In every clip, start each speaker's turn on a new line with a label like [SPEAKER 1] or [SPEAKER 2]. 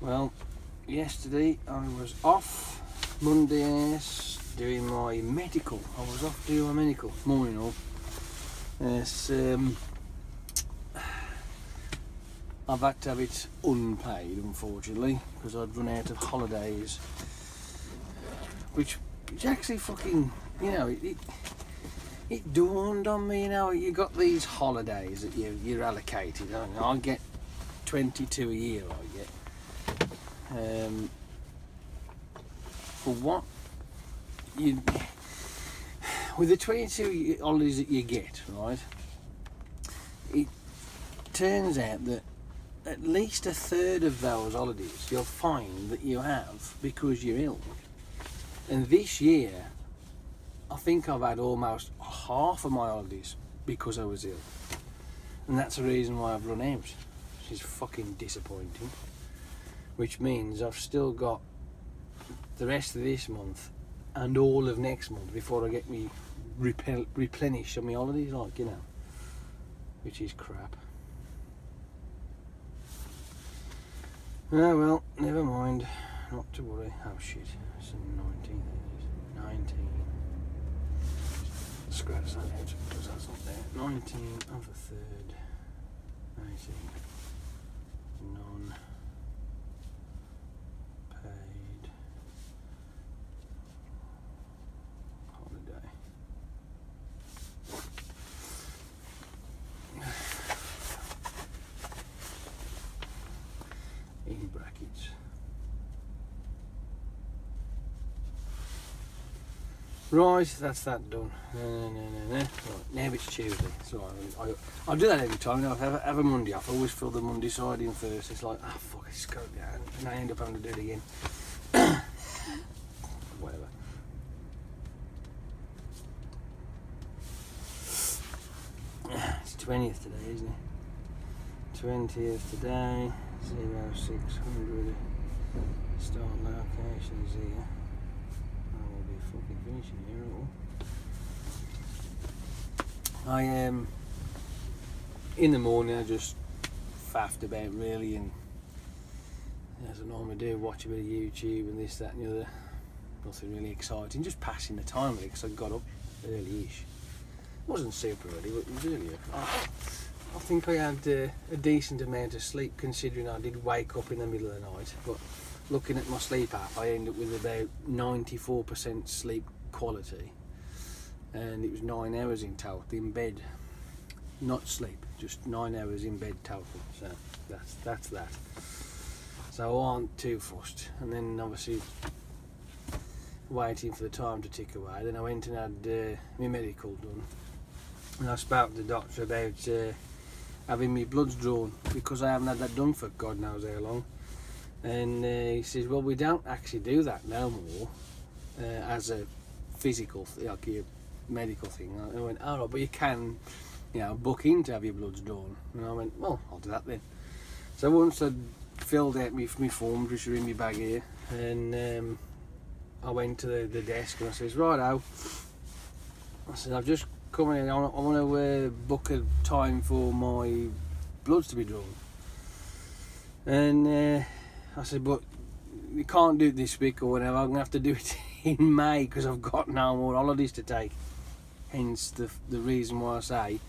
[SPEAKER 1] Well, yesterday I was off Monday doing my medical. I was off doing my medical, morning all. Yes, I've had to have it unpaid, unfortunately, because I'd run out of holidays. Which actually fucking, you know, it dawned on me, you know, you got these holidays that you're allocated. I get 22 a year, I get. For what you, with the 22 holidays that you get, right, it turns out that at least a third of those holidays you'll find that you have because you're ill. And this year, I think I've had almost half of my holidays because I was ill. And that's the reason why I've run out, which is fucking disappointing. Which means I've still got the rest of this month and all of next month before I get me replenished on my holidays, like, you know, which is crap. Oh well, never mind, not to worry. Oh shit, it's the 19th, 19. Scratch that out because that's not there. 19 of the 3rd, 19, non paid holiday. In brackets. Right, that's that done. Right, now it's Tuesday. So I'll do that every time. If I have a Monday off, I always fill the Monday side in first. It's like, oh fuck, it's go down, and I end up having to do it again. Whatever. It's 20th today, isn't it? 20th today. 0600. Start location is here. I'll be fucking finishing here all. I in the morning I just faffed about really, and as I normally do, watch a bit of YouTube and this, that and the other. Nothing really exciting, just passing the time really, because I got up early-ish. It wasn't super early, but it was earlier. I think I had a decent amount of sleep, considering I did wake up in the middle of the night. But looking at my sleep app, I ended up with about 94% sleep quality, and it was 9 hours in total in bed, not sleep, just 9 hours in bed total. So that's that. So I aren't too fussed. And then obviously waiting for the time to tick away. Then I went and had my medical done, and I spoke to the doctor about having my bloods drawn, because I haven't had that done for God knows how long. And he says, well, we don't actually do that no more as a physical, like a medical thing. And I went, all right, but you can, you know, book in to have your bloods drawn. And I went, well, I'll do that then. So once I'd filled out my forms, which are in my bag here, and I went to the desk and I says, righto, I said, I've just come in, I want to book a time for my bloods to be drawn. And I said, but you can't do it this week or whatever, I'm going to have to do it in May because I've got no more holidays to take. Hence the reason why I say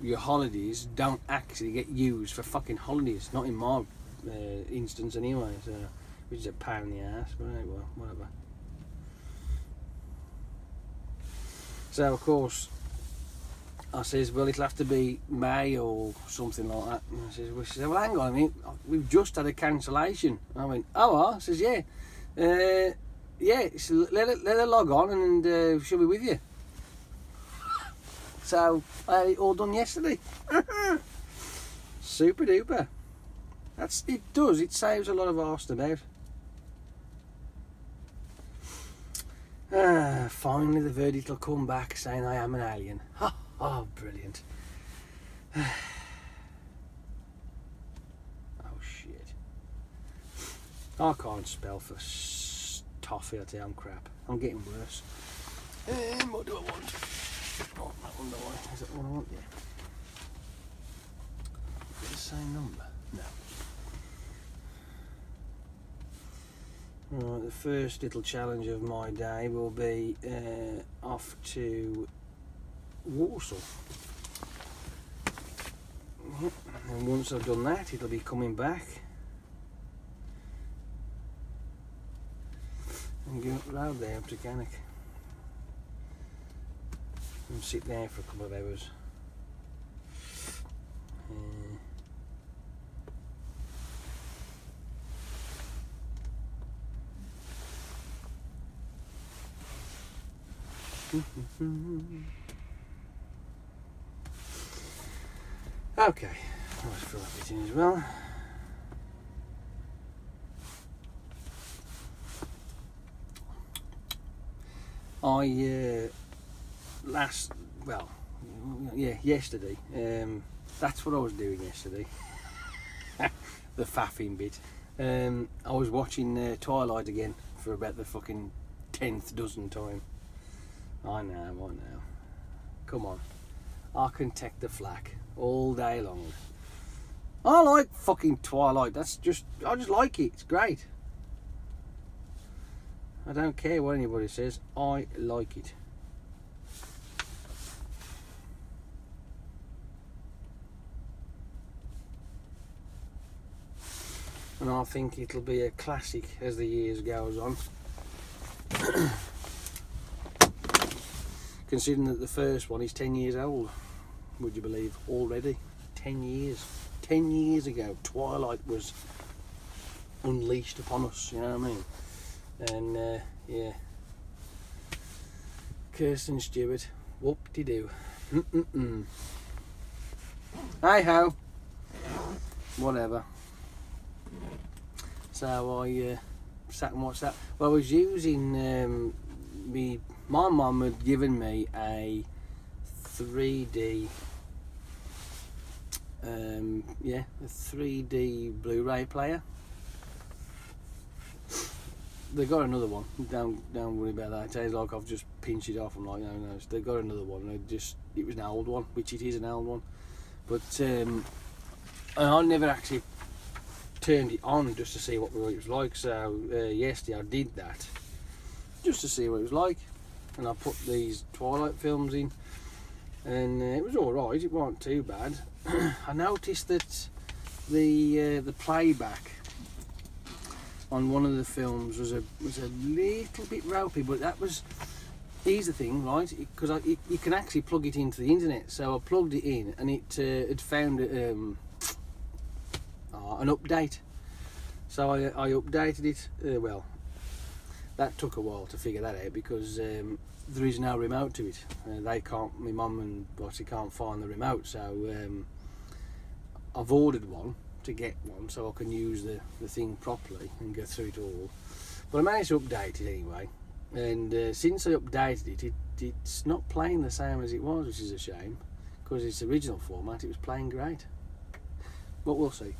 [SPEAKER 1] your holidays don't actually get used for fucking holidays, not in my instance anyway, so, which is a pain in the ass, but anyway, whatever. So of course I says, well, it'll have to be May or something like that. And I says, well, hang on a minute, we've just had a cancellation. And I went, oh, I says, yeah, yeah. So let her log on and she'll be with you. So I had it all done yesterday. Super duper. It does. It saves a lot of arse about. Finally, the verdict will come back saying I am an alien. Oh, brilliant. Oh, shit. I can't spell for toffee, I tell you, I'm crap. I'm getting worse. What do I want? Oh, that one, is that the one I want? Yeah. Is it the same number? No. Right, the first little challenge of my day will be off to Walsall. Yep. And once I've done that, it'll be coming back and go round there up to Cannock and sit there for a couple of hours. Okay, let's fill that bit in as well. Yesterday, that's what I was doing yesterday. The faffing bit. I was watching Twilight again for about the fucking 10th dozen time. I know. Come on. I can take the flack all day long. I like fucking Twilight. I just like it. It's great. I don't care what anybody says. I like it. And I think it'll be a classic as the years goes on. Considering that the first one is 10 years old, would you believe, already? 10 years. 10 years ago, Twilight was unleashed upon us, you know what I mean? And, yeah. Kirsten Stewart, whoop-de-doo. Hey-ho. Whatever. So I sat and watched that. Well, I was using my mum had given me a 3D a 3D Blu-ray player. They got another one. Don't worry about that. It tastes like I've just pinched it off. I'm like, no. They got another one. It was an old one, which it is an old one. But I never actually turned it on just to see what it was like. So yesterday I did that just to see what it was like, and I put these Twilight films in, and it was all right. It wasn't too bad. I noticed that the playback on one of the films was a little bit ropey, but that was, here's the thing, right? Because you can actually plug it into the internet. So I plugged it in, and it had found an update. So I updated it. Well, that took a while to figure that out, because there is no remote to it. They can't. My mum and Bossy can't find the remote. So I've ordered one to get one, so I can use the thing properly and go through it all. But I managed to update it anyway, and since I updated it, it's not playing the same as it was, which is a shame, because its original format, it was playing great. But we'll see.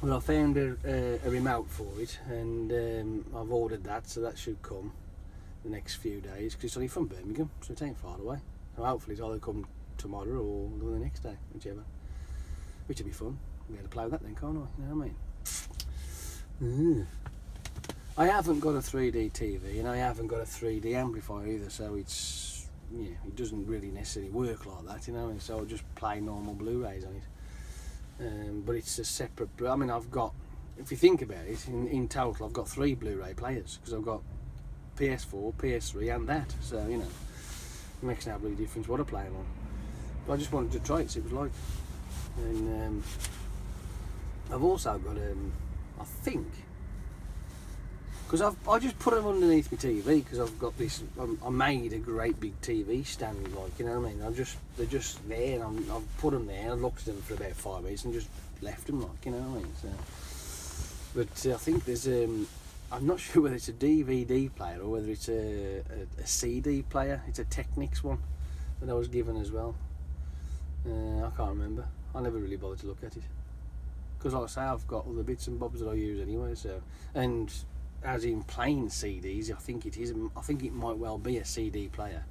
[SPEAKER 1] Well, I found a remote for it, and I've ordered that, so that should come the next few days, because it's only from Birmingham, so it ain't far away. So hopefully it'll either come tomorrow or the next day, whichever. Which will be fun. We'll be able to play with that then, can't I? You know what I mean? I haven't got a 3D TV, and I haven't got a 3D amplifier either, so it's, yeah, it doesn't really necessarily work like that, you know. And so I'll just play normal Blu-rays on it. But it's a separate. I mean, I've got, if you think about it, in total, I've got 3 Blu-ray players, because I've got PS4, PS3, and that. So you know, it makes no bloody difference what I play on. But I just wanted to try it, see what it was like. And I've also got I think, because I just put them underneath my TV, because I've got this. I made a great big TV stand, like, you know what I mean. They're just there, and I've put them there. I looked at them for about 5 minutes and just left them, like, you know what I mean. So, but I think there's I'm not sure whether it's a DVD player or whether it's a CD player. It's a Technics one that I was given as well. I can't remember. I never really bothered to look at it, because like I say, I've got all the bits and bobs that I use anyway. So, and as in plain CDs, I think it is. I think it might well be a CD player.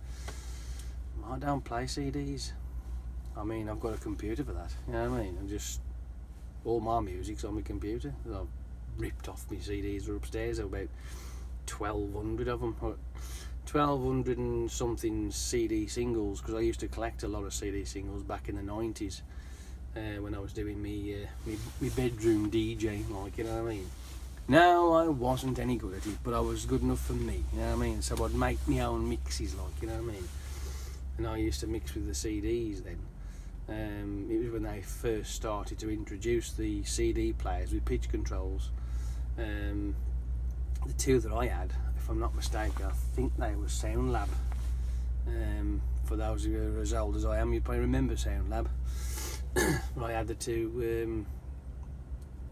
[SPEAKER 1] I don't play CDs. I mean, I've got a computer for that. You know what I mean? And just all my music's on my computer. I've ripped off my CDs were upstairs. There were about 1,200 of them, 1,200 and something CD singles, because I used to collect a lot of CD singles back in the 90s when I was doing me bedroom DJ, like, you know what I mean. Now, I wasn't any good at it, but I was good enough for me, you know what I mean. So I'd make my own mixes, like, you know what I mean. And I used to mix with the CDs then. It was when they first started to introduce the CD players with pitch controls. The two that I had, if I'm not mistaken, I think they were SoundLab. For those who are as old as I am, you probably remember SoundLab. I had the two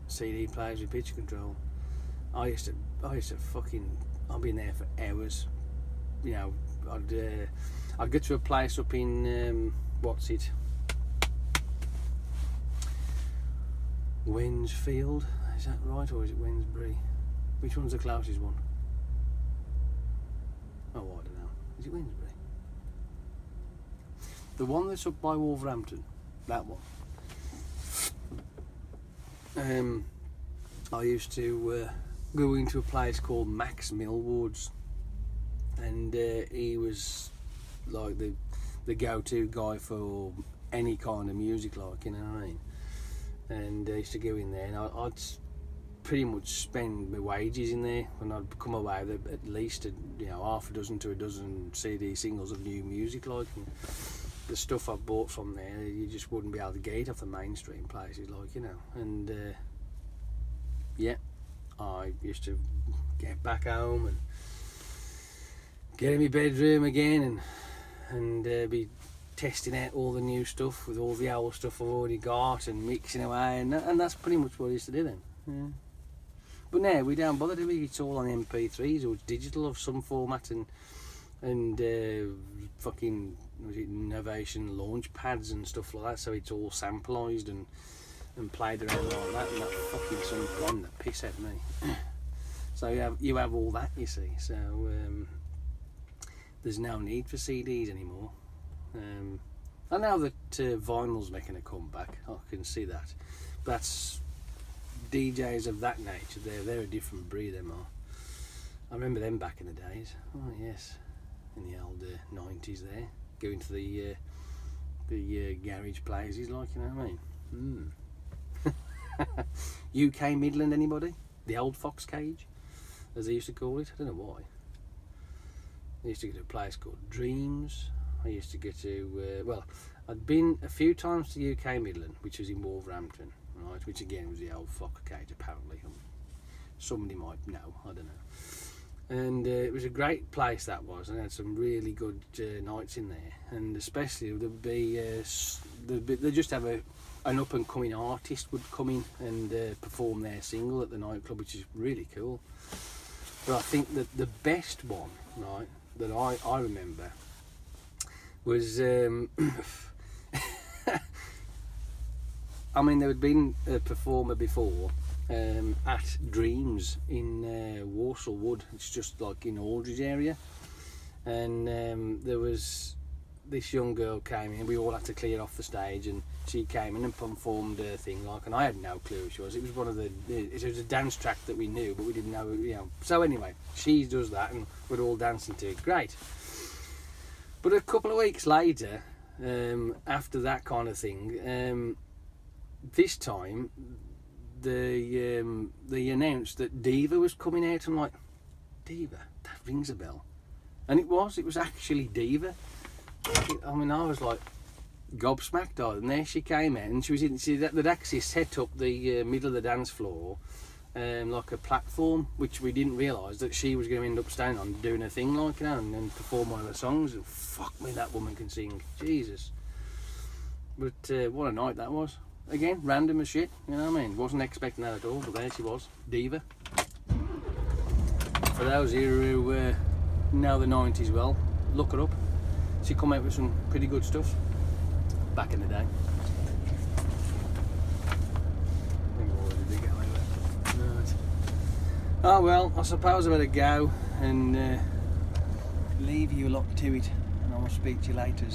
[SPEAKER 1] CD players with pitch control. I used to fucking, I'd be in there for hours. You know, I'd go to a place up in what's it? Wednesfield, is that right, or is it Wednesbury? Which one's the closest one? Oh, I don't know. Is it Wednesbury? The one that's up by Wolverhampton, that one. I used to go into a place called Max Millward's, and he was like the go-to guy for any kind of music, like, you know what I mean. And I used to go in there, and I'd pretty much spend my wages in there when I'd come away with at least half a dozen to a dozen CD singles of new music, like. And the stuff I bought from there, you just wouldn't be able to get off the mainstream places, like, you know. And yeah, I used to get back home and get in my bedroom again and be testing out all the new stuff with all the old stuff I've already got and mixing away, and that's pretty much what I used to do then. Yeah. But now we don't bother, do we? It's all on MP3s or it's digital of some format, and fucking, was it Novation launch pads and stuff like that, so it's all sampleized and played around like that, and that fucking son gone the piss out of me. So you have all that, you see. So there's no need for CDs anymore. I know that vinyl's making a comeback, I can see that. That's DJs of that nature, they're a different breed, them are. I remember them back in the days. Oh yes, in the old 90s there, going to the garage places, like, you know what I mean. UK Midland, anybody? The old Fox Cage, as they used to call it. I don't know why. I used to go to a place called Dreams. I used to go to, well, I'd been a few times to UK Midland, which was in Wolverhampton, right, which again was the old Fox Cage, apparently. Somebody might know, I don't know. And it was a great place, that was, and had some really good nights in there. And especially they'd just have an up and coming artist would come in and perform their single at the nightclub, which is really cool. But I think that the best one, right, that I remember was I mean, there had been a performer before at Dreams in Walsall Wood. It's just like in Aldridge area, and there was this young girl came in. We all had to clear off the stage, and she came in and performed her thing, like, and I had no clue who she was. It was one of it was a dance track that we knew, but we didn't know, you know. So anyway, she does that, and we're all dancing to it. Great. But a couple of weeks later, after that kind of thing, this time they announced that Diva was coming out. I'm like, Diva? That rings a bell. And it was actually Diva. I mean, I was like gobsmacked, and there she came in, and she was they'd actually set up the middle of the dance floor like a platform, which we didn't realise that she was going to end up standing on, doing her thing, like, you know, and perform one of the songs. And fuck me, that woman can sing, Jesus. But what a night that was. Again, random as shit, you know what I mean. Wasn't expecting that at all, but there she was, Diva. For those here who know the 90s well, look her up. She come out with some pretty good stuff back in the day. Oh well, I suppose I better go and leave you a lot to it, and I'll speak to you later.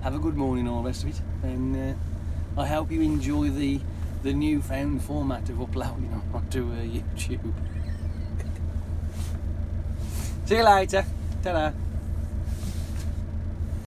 [SPEAKER 1] Have a good morning, all the rest of it, and I hope you enjoy the the newfound format of uploading onto YouTube. See you later. Ta-da.